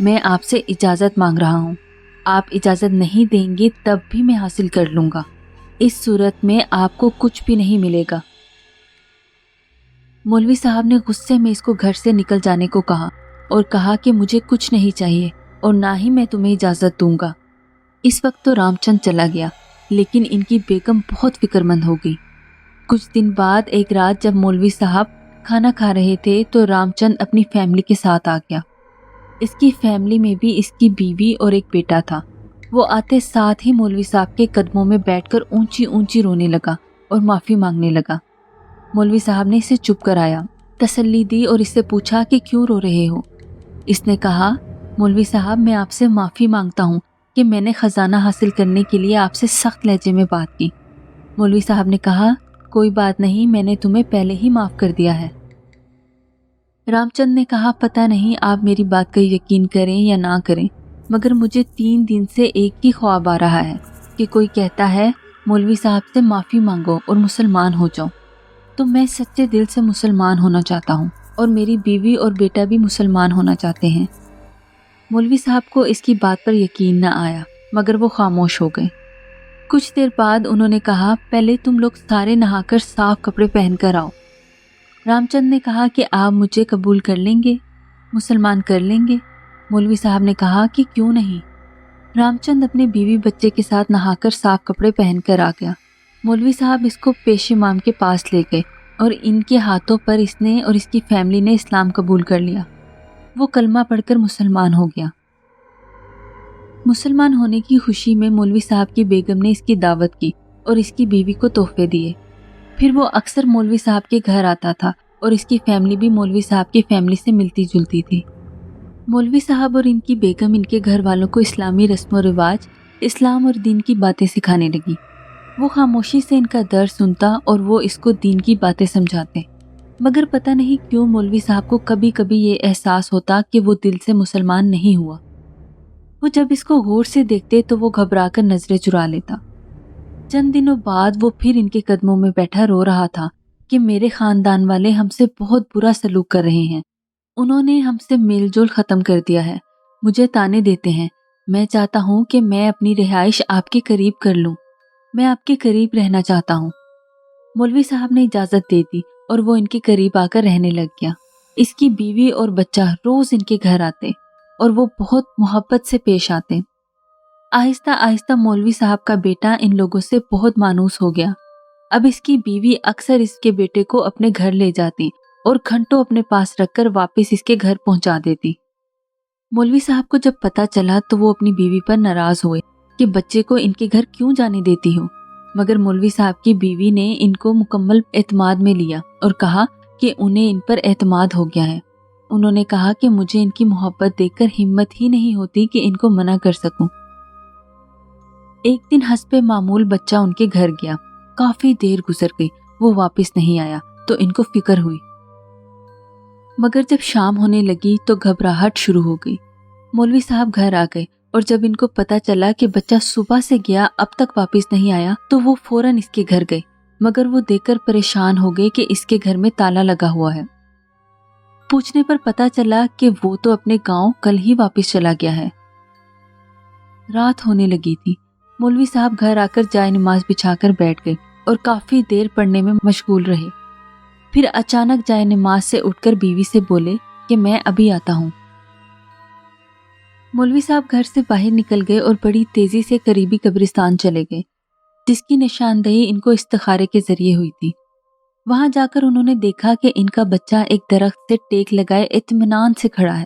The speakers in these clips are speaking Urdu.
میں آپ سے اجازت مانگ رہا ہوں. آپ اجازت نہیں دیں گے تب بھی میں حاصل کر لوں گا. اس صورت میں آپ کو کچھ بھی نہیں ملے گا. مولوی صاحب نے غصے میں اس کو گھر سے نکل جانے کو کہا اور کہا کہ مجھے کچھ نہیں چاہیے اور نہ ہی میں تمہیں اجازت دوں گا. اس وقت تو رام چند چلا گیا، لیکن ان کی بیگم بہت فکر مند ہو گئی. کچھ دن بعد ایک رات جب مولوی صاحب کھانا کھا رہے تھے تو رام چند اپنی فیملی کے ساتھ آ گیا. اس کی فیملی میں بھی اس کی بیوی اور ایک بیٹا تھا. وہ آتے ساتھ ہی مولوی صاحب کے قدموں میں بیٹھ کر اونچی اونچی رونے لگا اور معافی مانگنے لگا. مولوی صاحب نے اسے چپ کرایا، تسلی دی اور اس سے پوچھا کہ کیوں رو رہے ہو. اس نے کہا، مولوی صاحب میں آپ سے معافی مانگتا ہوں کہ میں نے خزانہ حاصل کرنے کے لیے آپ سے سخت لہجے میں بات کی. مولوی صاحب نے کہا، کوئی بات نہیں، میں نے تمہیں پہلے ہی معاف کر دیا ہے. رام چند نے کہا، پتہ نہیں آپ میری بات کا یقین کریں یا نہ کریں، مگر مجھے 3 دن سے ایک ہی خواب آ رہا ہے کہ کوئی کہتا ہے مولوی صاحب سے معافی مانگو اور مسلمان ہو جاؤ. تو میں سچے دل سے مسلمان ہونا چاہتا ہوں اور میری بیوی اور بیٹا بھی مسلمان ہونا چاہتے ہیں. مولوی صاحب کو اس کی بات پر یقین نہ آیا مگر وہ خاموش ہو گئے. کچھ دیر بعد انہوں نے کہا، پہلے تم لوگ سارے نہا کر صاف کپڑے پہن کر آؤ. رام چند نے کہا کہ آپ مجھے قبول کر لیں گے، مسلمان کر لیں گے. مولوی صاحب نے کہا کہ کیوں نہیں. رام چند اپنے بیوی بچے کے ساتھ نہا کر صاف کپڑے پہن کر آ گیا. مولوی صاحب اس کو پیش امام کے پاس لے گئے اور ان کے ہاتھوں پر اس نے اور اس کی فیملی نے اسلام قبول کر لیا. وہ کلمہ پڑھ کر مسلمان ہو گیا. مسلمان ہونے کی خوشی میں مولوی صاحب کی بیگم نے اس کی دعوت کی اور اس کی بیوی کو تحفے دیے. پھر وہ اکثر مولوی صاحب کے گھر آتا تھا اور اس کی فیملی بھی مولوی صاحب کی فیملی سے ملتی جلتی تھی. مولوی صاحب اور ان کی بیگم ان کے گھر والوں کو اسلامی رسم و رواج، اسلام اور دین کی باتیں سکھانے لگی. وہ خاموشی سے ان کا درد سنتا اور وہ اس کو دین کی باتیں سمجھاتے. مگر پتہ نہیں کیوں مولوی صاحب کو کبھی کبھی یہ احساس ہوتا کہ وہ دل سے مسلمان نہیں ہوا. وہ جب اس کو غور سے دیکھتے تو وہ گھبرا کر نظریں چرا لیتا. چند دنوں بعد وہ پھر ان کے قدموں میں بیٹھا رو رہا تھا کہ میرے خاندان والے ہم سے بہت برا سلوک کر رہے ہیں. انہوں نے ہم سے میل جول ختم کر دیا ہے، مجھے طعنے دیتے ہیں. میں چاہتا ہوں کہ میں اپنی رہائش آپ کے قریب کر لوں، میں آپ کے قریب رہنا چاہتا ہوں. مولوی صاحب نے اجازت دے دی اور وہ ان کے قریب آ کر رہنے لگ گیا. اس کی بیوی اور بچہ روز ان کے گھر آتے اور وہ بہت محبت سے پیش آتے. آہستہ آہستہ مولوی صاحب کا بیٹا ان لوگوں سے بہت مانوس ہو گیا. اب اس کی بیوی اکثر اس کے بیٹے کو اپنے گھر لے جاتی اور گھنٹوں اپنے پاس رکھ کر واپس اس کے گھر پہنچا دیتی. مولوی صاحب کو جب پتہ چلا تو وہ اپنی بیوی پر ناراض ہوئے کہ بچے کو ان کے گھر کیوں جانے دیتی ہو. مگر مولوی صاحب کی بیوی نے ان کو مکمل اعتماد میں لیا اور کہا کہ انہیں ان پر اعتماد ہو گیا ہے. انہوں نے کہا کہ مجھے ان کی محبت دیکھ کر ہمت ہی نہیں ہوتی کہ ان کو منع کر سکوں. ایک دن حسب معمول بچہ ان کے گھر گیا. کافی دیر گزر گئی، وہ واپس نہیں آیا تو ان کو فکر ہوئی. مگر جب شام ہونے لگی تو گھبراہٹ شروع ہو گئی. مولوی صاحب گھر آ گئے اور جب ان کو پتہ چلا کہ بچہ صبح سے گیا اب تک واپس نہیں آیا تو وہ فوراً اس کے گھر گئے. مگر وہ دیکھ کر پریشان ہو گئے کہ اس کے گھر میں تالا لگا ہوا ہے. پوچھنے پر پتہ چلا کہ وہ تو اپنے گاؤں کل ہی واپس چلا گیا ہے. رات ہونے لگی تھی. مولوی صاحب گھر آ کر جائے نماز بچھا کر بیٹھ گئے اور کافی دیر پڑھنے میں مشغول رہے. پھر اچانک جائے نماز سے اٹھ کر بیوی سے بولے کہ میں ابھی آتا ہوں. مولوی صاحب گھر سے باہر نکل گئے اور بڑی تیزی سے قریبی قبرستان چلے گئے جس کی نشاندہی ان کو استخارے کے ذریعے ہوئی تھی. وہاں جا کر انہوں نے دیکھا کہ ان کا بچہ ایک درخت سے ٹیک لگائے اطمینان سے کھڑا ہے.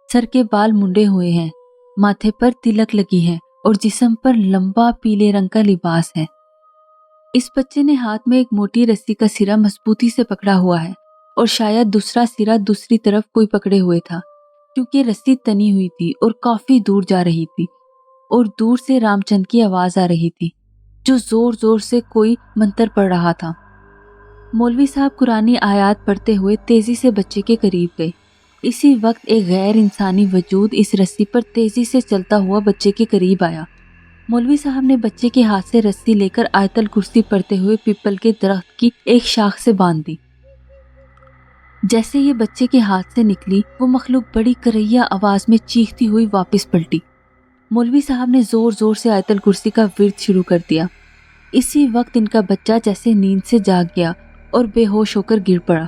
سر کے بال منڈے ہوئے ہیں، ماتھے پر تلک لگی ہے اور جسم پر لمبا پیلے رنگ کا لباس ہے. اس بچے نے ہاتھ میں ایک موٹی رسی کا سرا مضبوطی سے پکڑا ہوا ہے اور شاید دوسرا سرا دوسری طرف کوئی پکڑے ہوئے تھا کیونکہ رسی تنی ہوئی تھی اور کافی دور جا رہی تھی. اور دور سے رام چند کی آواز آ رہی تھی جو زور زور سے کوئی منتر پڑھ رہا تھا. مولوی صاحب قرآنی آیات پڑھتے ہوئے تیزی سے بچے کے قریب گئے. اسی وقت ایک غیر انسانی وجود اس رسی پر تیزی سے چلتا ہوا بچے کے قریب آیا. مولوی صاحب نے بچے کے ہاتھ سے رسی لے کر آیت الکرسی پڑھتے ہوئے پیپل کے درخت کی ایک شاخ سے باندھ دی. جیسے یہ بچے کے ہاتھ سے نکلی وہ مخلوق بڑی کریا آواز میں چیختی ہوئی واپس پلٹی۔ مولوی صاحب نے زور زور سے آیت الکرسی کا ورد شروع کر دیا۔ اسی وقت ان کا بچہ جیسے نیند سے جاگ گیا اور بے ہوش ہو کر گر پڑا۔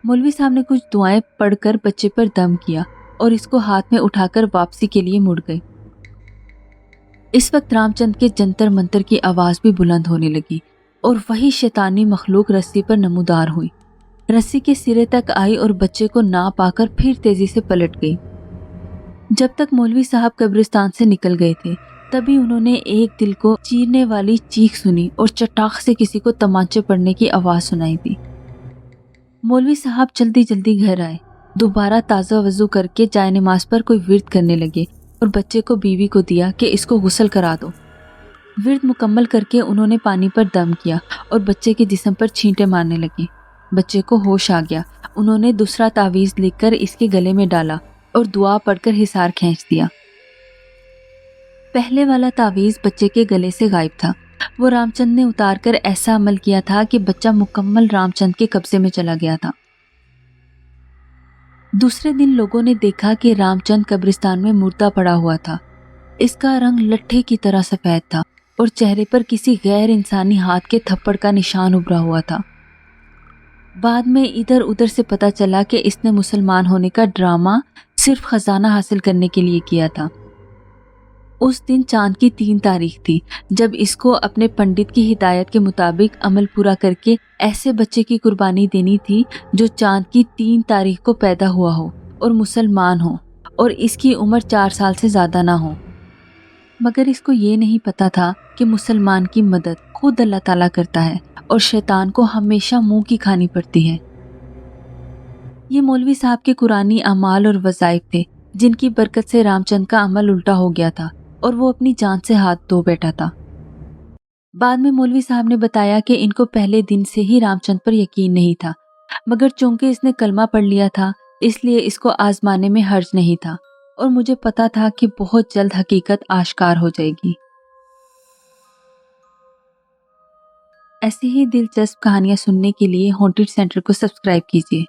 مولوی صاحب نے کچھ دعائیں پڑھ کر بچے پر دم کیا اور اس کو ہاتھ میں اٹھا کر واپسی کے لیے مڑ گئے۔ اس وقت رام چند کے جنتر منتر کی آواز بھی بلند ہونے لگی اور وہی شیطانی مخلوق رسی پر نمودار ہوئی۔ رسی کے سرے تک آئی اور بچے کو نہ پا کر پھر تیزی سے پلٹ گئی۔ جب تک مولوی صاحب قبرستان سے نکل گئے تھے تبھی انہوں نے ایک دل کو چیرنے والی چیخ سنی اور چٹاخ سے کسی کو تمانچے پڑنے کی آواز سنائی دی۔ مولوی صاحب جلدی جلدی گھر آئے، دوبارہ تازہ وضو کر کے جائے نماز پر کوئی ورد کرنے لگے اور بچے کو بیوی کو دیا کہ اس کو غسل کرا دو۔ ورد مکمل کر کے انہوں نے پانی پر دم کیا اور بچے کے جسم پر چھینٹے مارنے لگے۔ بچے کو ہوش آ گیا۔ انہوں نے دوسرا تعویذ لکھ کر اس کے گلے میں ڈالا اور دعا پڑھ کر حصار کھینچ دیا۔ پہلے والا تعویذ بچے کے گلے سے غائب تھا۔ وہ رام چند نے اتار کر ایسا عمل کیا تھا کہ بچہ مکمل رام چند کے قبضے میں چلا گیا تھا۔ دوسرے دن لوگوں نے دیکھا کہ رام چند قبرستان میں مردہ پڑا ہوا تھا۔ اس کا رنگ لٹھے کی طرح سفید تھا اور چہرے پر کسی غیر انسانی ہاتھ کے تھپڑ کا نشان ابھرا ہوا تھا۔ بعد میں ادھر ادھر سے پتا چلا کہ اس نے مسلمان ہونے کا ڈرامہ صرف خزانہ حاصل کرنے کے لیے کیا تھا۔ اس دن چاند کی 3 تاریخ تھی جب اس کو اپنے پنڈت کی ہدایت کے مطابق عمل پورا کر کے ایسے بچے کی قربانی دینی تھی جو چاند کی 3 تاریخ کو پیدا ہوا ہو اور مسلمان ہو اور اس کی عمر 4 سال سے زیادہ نہ ہو۔ مگر اس کو یہ نہیں پتا تھا کہ مسلمان کی مدد خود اللہ تعالیٰ کرتا ہے اور شیطان کو ہمیشہ منہ کی کھانی پڑتی ہے۔ یہ مولوی صاحب کے قرآنی اعمال اور وظائف تھے جن کی برکت سے رام چند کا عمل الٹا ہو گیا تھا اور وہ اپنی جان سے ہاتھ دھو بیٹھا تھا۔ بعد میں مولوی صاحب نے بتایا کہ ان کو پہلے دن سے ہی رام چند پر یقین نہیں تھا، مگر چونکہ اس نے کلمہ پڑھ لیا تھا اس لیے اس کو آزمانے میں حرج نہیں تھا اور مجھے پتا تھا کہ بہت جلد حقیقت آشکار ہو جائے گی۔ ایسی ہی دلچسپ کہانیاں سننے کے لیے ہانٹڈ سینٹر کو سبسکرائب کیجیے۔